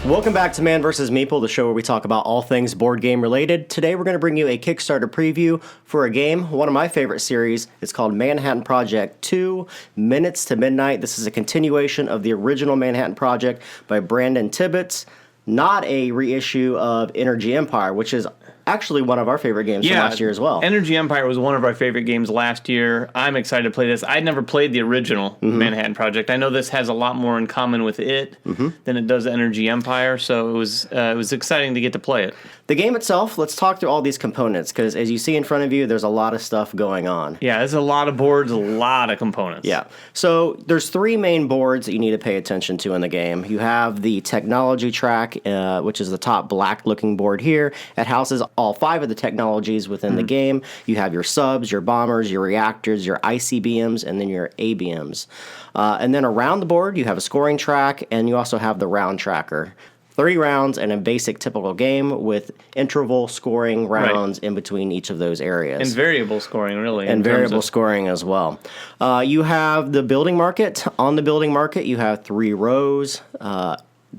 Welcome back to Man vs. Meeple, the show where we talk about all things board game related. Today we're going to bring you a Kickstarter preview for a game, one of my favorite series. It's called Manhattan Project 2, Minutes to Midnight. This is a continuation of the original Manhattan Project by Brandon Tibbetts, not a reissue of Energy Empire, which is actually one of our favorite games from last year as well. Energy Empire was one of our favorite games last year. I'm excited to play this. I'd never played the original Manhattan Project. I know this has a lot more in common with it than it does Energy Empire, so it was exciting to get to play it. The game itself, let's talk through all these components, because as you see in front of you, there's a lot of stuff going on. Yeah, there's a lot of boards, a lot of components. Yeah. So there's three main boards that you need to pay attention to in the game. You have the technology track, which is the top black-looking board here. It houses all 5 of the technologies within the game. You have your subs, your bombers, your reactors, your ICBMs, and then your ABMs. And then around the board, you have a scoring track, and you also have the round tracker. 30 rounds in a basic typical game with interval scoring rounds in between each of those areas. And variable scoring, really. And variable scoring as well. You have the building market. On the building market, you have 3 rows.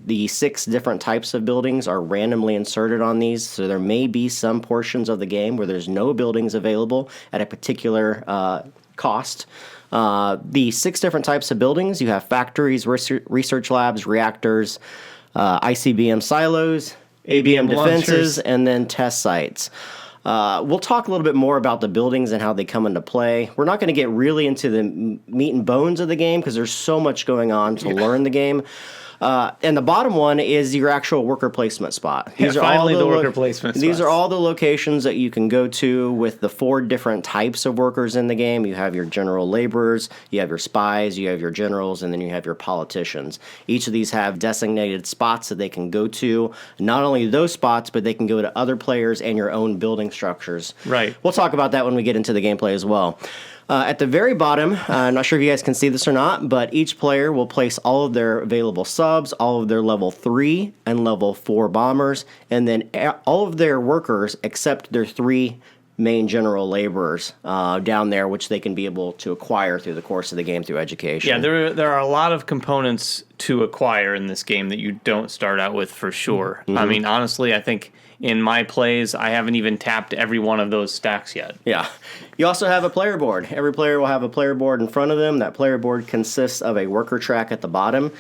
The 6 different types of buildings are randomly inserted on these, so there may be some portions of the game where there's no buildings available at a particular cost. The 6 different types of buildings, you have factories, research labs, reactors, ICBM silos, ABM defenses, and then test sites. We'll talk a little bit more about the buildings and how they come into play. We're not going to get really into the meat and bones of the game because there's so much going on to learn the game. And the bottom one is your actual worker placement spot. These are finally all the worker placement spots. These are all the locations that you can go to with the 4 different types of workers in the game. You have your general laborers, you have your spies, you have your generals, and then you have your politicians. Each of these have designated spots that they can go to. Not only those spots, but they can go to other players and your own building structures. Right. We'll talk about that when we get into the gameplay as well. At the very bottom, I'm not sure if you guys can see this or not, but each player will place all of their available subs, all of their level 3 and level 4 bombers, and then all of their workers except their 3 main general laborers down there, which they can be able to acquire through the course of the game through education. Yeah, there are a lot of components to acquire in this game that you don't start out with for sure. I mean, honestly, I think in my plays, I haven't even tapped every one of those stacks yet. Yeah. You also have a player board. Every player will have a player board in front of them. That player board consists of a worker track at the bottom.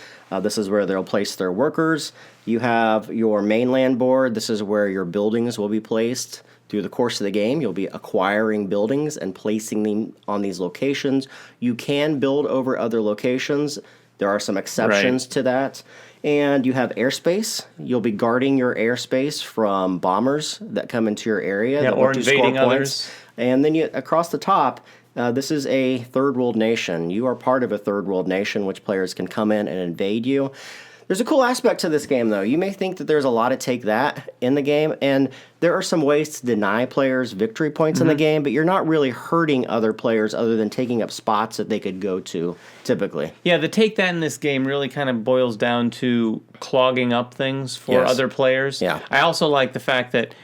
This is where they'll place their workers. You have your mainland board. This is where your buildings will be placed. Through the course of the game, you'll be acquiring buildings and placing them on these locations. You can build over other locations. There are some exceptions to that. And you have airspace. You'll be guarding your airspace from bombers that come into your area. Yeah, or invading others. And then across the top, this is a third world nation. You are part of a third world nation, which players can come in and invade you. There's a cool aspect to this game, though. You may think that there's a lot of take that in the game, and there are some ways to deny players victory points in the game, but you're not really hurting other players other than taking up spots that they could go to, typically. Yeah, the take that in this game really kind of boils down to clogging up things for other players. Yeah. I also like the fact that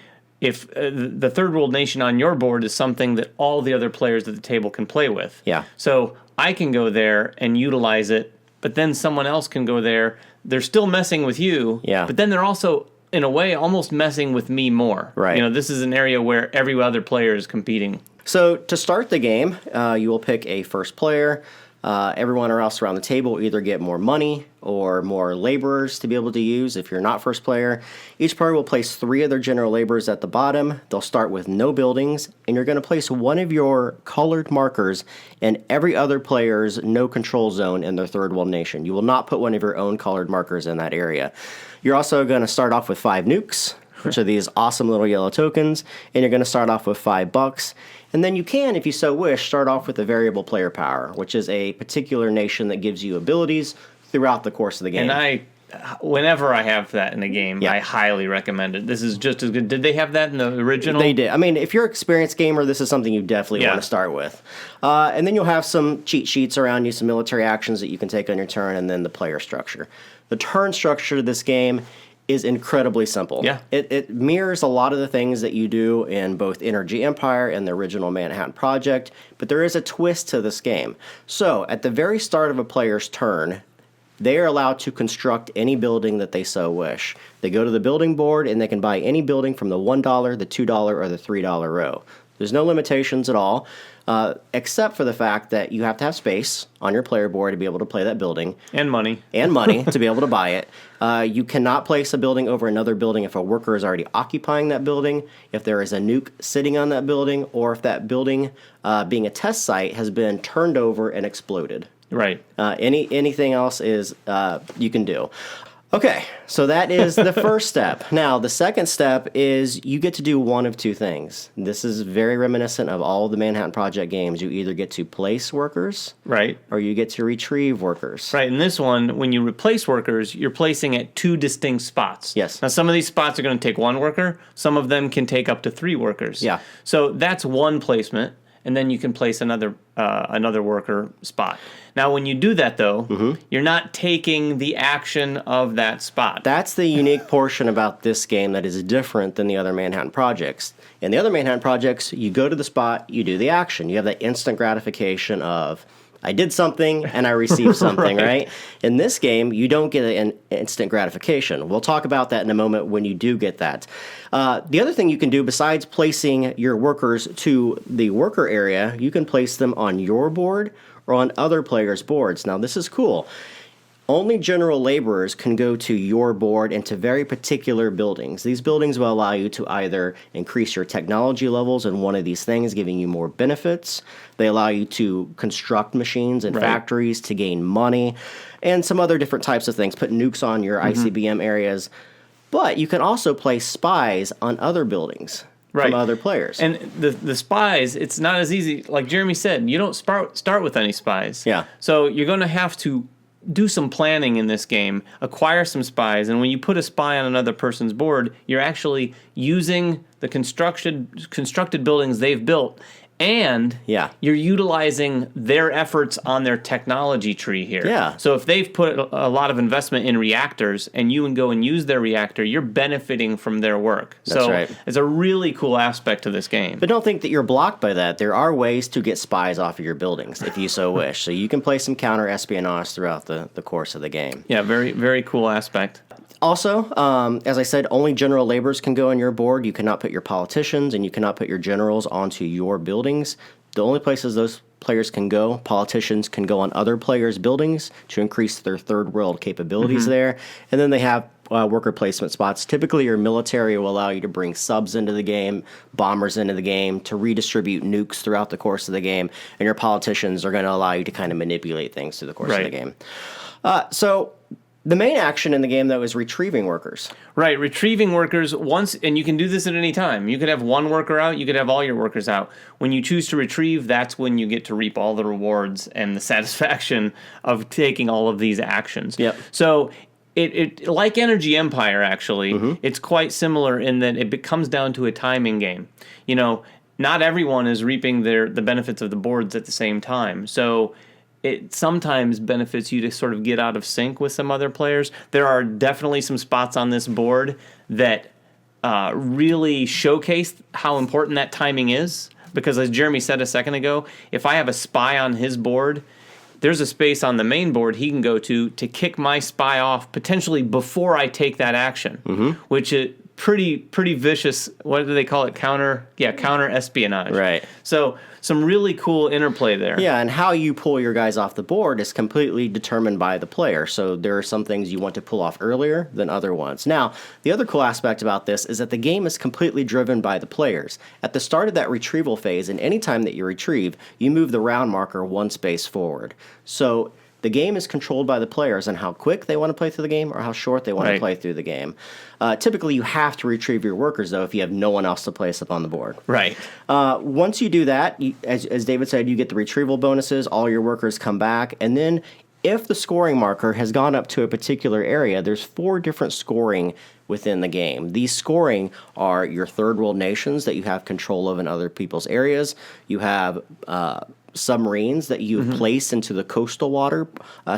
if the third world nation on your board is something that all the other players at the table can play with. Yeah. So I can go there and utilize it, but then someone else can go there. They're still messing with you, but then they're also, in a way, almost messing with me more. Right. You know, this is an area where every other player is competing. So to start the game, you will pick a first player. Everyone else around the table will either get more money or more laborers to be able to use if you're not first player. Each player will place 3 of their general laborers at the bottom. They'll start with no buildings, and you're going to place one of your colored markers in every other player's no control zone in their third world nation. You will not put one of your own colored markers in that area. You're also going to start off with 5 nukes, which are these awesome little yellow tokens, and you're going to start off with $5. And then you can, if you so wish, start off with a variable player power, which is a particular nation that gives you abilities throughout the course of the game. And whenever I have that in a game, I highly recommend it. This is just as good. Did they have that in the original? They did. I mean, if you're an experienced gamer, this is something you definitely want to start with. And then you'll have some cheat sheets around you, some military actions that you can take on your turn, and then the player structure. The turn structure of this game is incredibly simple. Yeah. It mirrors a lot of the things that you do in both Energy Empire and the original Manhattan Project, but there is a twist to this game. So, at the very start of a player's turn, they are allowed to construct any building that they so wish. They go to the building board and they can buy any building from the $1, the $2, or the $3 row. There's no limitations at all, except for the fact that you have to have space on your player board to be able to play that building. And money. And money to be able to buy it. You cannot place a building over another building if a worker is already occupying that building, if there is a nuke sitting on that building, or if that building, being a test site, has been turned over and exploded. Right. Anything else is you can do. Okay, so that is the first step. Now, the second step is you get to do one of two things. This is very reminiscent of all the Manhattan Project games. You either get to place workers, right, or you get to retrieve workers. Right, in this one, when you replace workers, you're placing at two distinct spots. Yes. Now, some of these spots are going to take one worker. Some of them can take up to 3 workers. Yeah. So that's one placement, and then you can place another worker spot. Now, when you do that, though, you're not taking the action of that spot. That's the unique portion about this game that is different than the other Manhattan Projects. In the other Manhattan Projects, you go to the spot, you do the action. You have that instant gratification of, I did something and I received something, right? In this game, you don't get an instant gratification. We'll talk about that in a moment when you do get that. The other thing you can do, besides placing your workers to the worker area, you can place them on your board or on other players' boards. Now, this is cool. Only general laborers can go to your board and to very particular buildings. These buildings will allow you to either increase your technology levels in one of these things, giving you more benefits. They allow you to construct machines and factories to gain money, and some other different types of things. Put nukes on your ICBM areas. But you can also place spies on other buildings. From other players. And the spies, it's not as easy. Like Jeremy said, you don't start with any spies. Yeah. So you're going to have to do some planning in this game, acquire some spies, and when you put a spy on another person's board, you're actually using the constructed buildings they've built, and you're utilizing their efforts on their technology tree here. Yeah. So if they've put a lot of investment in reactors and you can go and use their reactor, you're benefiting from their work. That's right. It's a really cool aspect to this game. But don't think that you're blocked by that. There are ways to get spies off of your buildings if you so wish. So you can play some counter-espionage throughout the course of the game. Yeah, very, very cool aspect. Also, as I said, only general laborers can go on your board. You cannot put your politicians and you cannot put your generals onto your buildings. The only places those players can go, politicians can go on other players' buildings to increase their third world capabilities there. And then they have worker placement spots. Typically, your military will allow you to bring subs into the game, bombers into the game, to redistribute nukes throughout the course of the game. And your politicians are going to allow you to kind of manipulate things through the course of the game. So the main action in the game, though, is retrieving workers. Right, retrieving workers once, and you can do this at any time. You could have one worker out, you could have all your workers out. When you choose to retrieve, that's when you get to reap all the rewards and the satisfaction of taking all of these actions. Yep. So it like Energy Empire, actually, it's quite similar in that it comes down to a timing game. You know, not everyone is reaping the benefits of the boards at the same time. So it sometimes benefits you to sort of get out of sync with some other players. There are definitely some spots on this board that really showcase how important that timing is. Because as Jeremy said a second ago, if I have a spy on his board, there's a space on the main board he can go to kick my spy off potentially before I take that action, which is pretty vicious. What do they call it? Counter espionage. Right. So some really cool interplay there. Yeah, and how you pull your guys off the board is completely determined by the player. So there are some things you want to pull off earlier than other ones. Now, the other cool aspect about this is that the game is completely driven by the players. At the start of that retrieval phase, and any time that you retrieve, you move the round marker one space forward. So the game is controlled by the players on how quick they want to play through the game or how short they want to play through the game. Typically, you have to retrieve your workers, though, if you have no one else to place up on the board. Right. Once you do that, as David said, you get the retrieval bonuses, all your workers come back, and then if the scoring marker has gone up to a particular area, there's 4 different scoring within the game. These scoring are your third world nations that you have control of in other people's areas. You have submarines that you've placed into the coastal water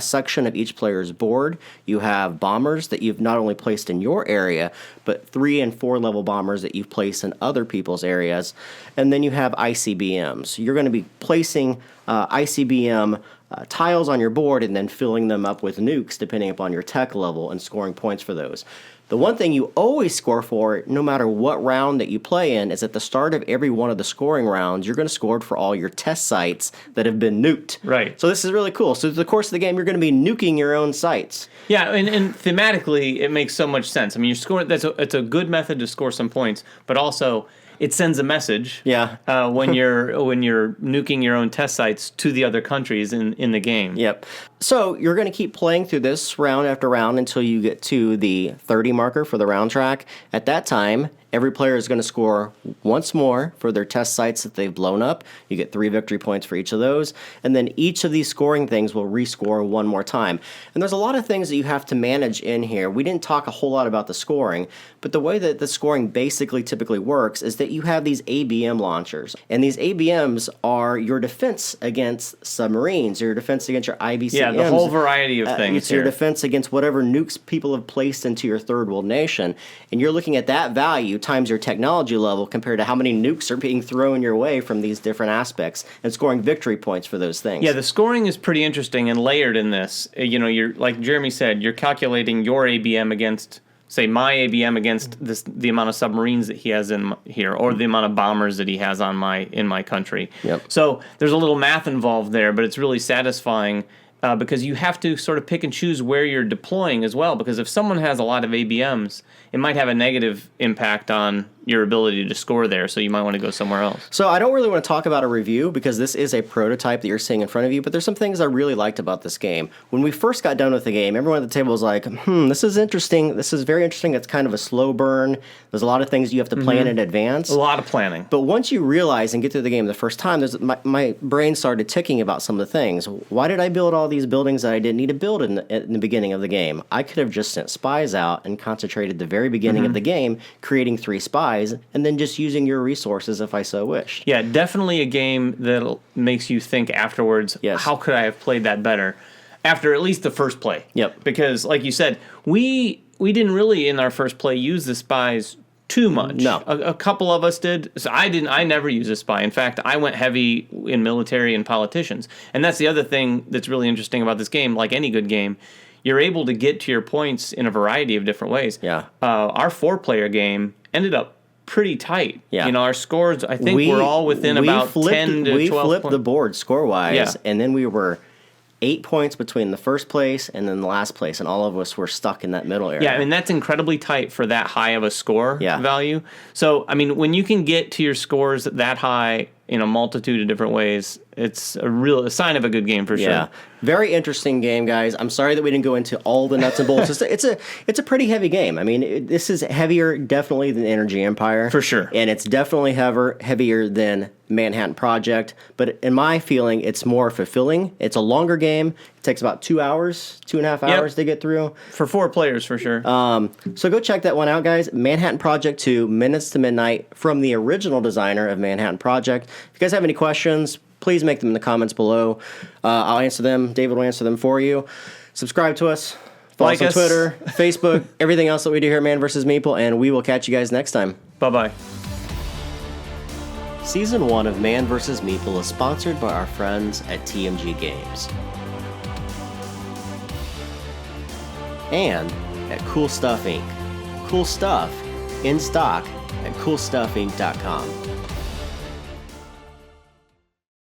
section of each player's board. You have bombers that you've not only placed in your area, but 3 and 4 level bombers that you've placed in other people's areas. And then you have ICBMs. You're going to be placing ICBM tiles on your board and then filling them up with nukes depending upon your tech level and scoring points for those. The one thing you always score for, no matter what round that you play in, is at the start of every one of the scoring rounds, you're going to score for all your test sites that have been nuked. Right. So this is really cool. So through the course of the game, you're going to be nuking your own sites. Yeah, and thematically, it makes so much sense. I mean, you're scoring. It's a good method to score some points, but also it sends a message. Yeah. When you're nuking your own test sites to the other countries in the game. Yep. So you're going to keep playing through this round after round until you get to the 30 marker for the round track. At that time, every player is going to score once more for their test sites that they've blown up. You get 3 victory points for each of those. And then each of these scoring things will rescore one more time. And there's a lot of things that you have to manage in here. We didn't talk a whole lot about the scoring, but the way that the scoring basically typically works is that you have these ABM launchers. And these ABMs are your defense against submarines, your defense against your IBCMs. Yeah, the whole variety of things. It's your defense against whatever nukes people have placed into your third world nation. And you're looking at that value times your technology level compared to how many nukes are being thrown your way from these different aspects and scoring victory points for those things. Yeah, the scoring is pretty interesting and layered in this. You're like Jeremy said, you're calculating your ABM against, say, my ABM against the amount of submarines that he has in here, or the amount of bombers that he has in my country. Yep. So there's a little math involved there, but it's really satisfying. Because you have to sort of pick and choose where you're deploying as well. Because if someone has a lot of ABMs, it might have a negative impact on your ability to score there. So you might want to go somewhere else. So I don't really want to talk about a review because this is a prototype that you're seeing in front of you. But there's some things I really liked about this game. When we first got done with the game, everyone at the table was like, this is interesting. This is very interesting. It's kind of a slow burn. There's a lot of things you have to plan in advance. A lot of planning. But once you realize and get through the game the first time, my brain started ticking about some of the things. Why did I build all these buildings that I didn't need to build in the beginning of the game? I could have just sent spies out and concentrated the very beginning of the game creating 3 spies and then just using your resources if I so wished. Yeah, definitely a game that makes you think afterwards, Yes. How could I have played that better? After at least the first play. Yep. Because, like you said, we didn't really, in our first play, use the spies too much. No. A couple of us did. So I never used a spy. In fact, I went heavy in military and politicians. And that's the other thing that's really interesting about this game. Like any good game, you're able to get to your points in a variety of different ways. Yeah. Our 4-player game ended up pretty tight. Yeah. Our scores, I think, we're all within about 10 to 12 We flipped points. the board score-wise, Yeah. and then we were 8 points between the first place and then the last place, and all of us were stuck in that middle area. Yeah, I mean, that's incredibly tight for that high of a score Yeah. value. So, I mean, when you can get to your scores that high in a multitude of different ways, it's a sign of a good game for sure. Yeah, very interesting game, guys. I'm sorry that we didn't go into all the nuts and bolts. It's a pretty heavy game. I mean, this is heavier definitely than Energy Empire. For sure. And it's definitely heavier than Manhattan Project. But in my feeling, it's more fulfilling. It's a longer game. It takes about 2 hours, 2.5 hours to get through. For 4 players, for sure. So go check that one out, guys. Manhattan Project 2, Minutes to Midnight, from the original designer of Manhattan Project. If you guys have any questions, please make them in the comments below. I'll answer them. David will answer them for you. Subscribe to us. Follow Like us on us. Twitter, Facebook, everything else that we do here at Man vs. Meeple, and we will catch you guys next time. Bye-bye. Season 1 of Man vs. Meeple is sponsored by our friends at TMG Games. And at Cool Stuff Inc. Cool stuff in stock at coolstuffinc.com.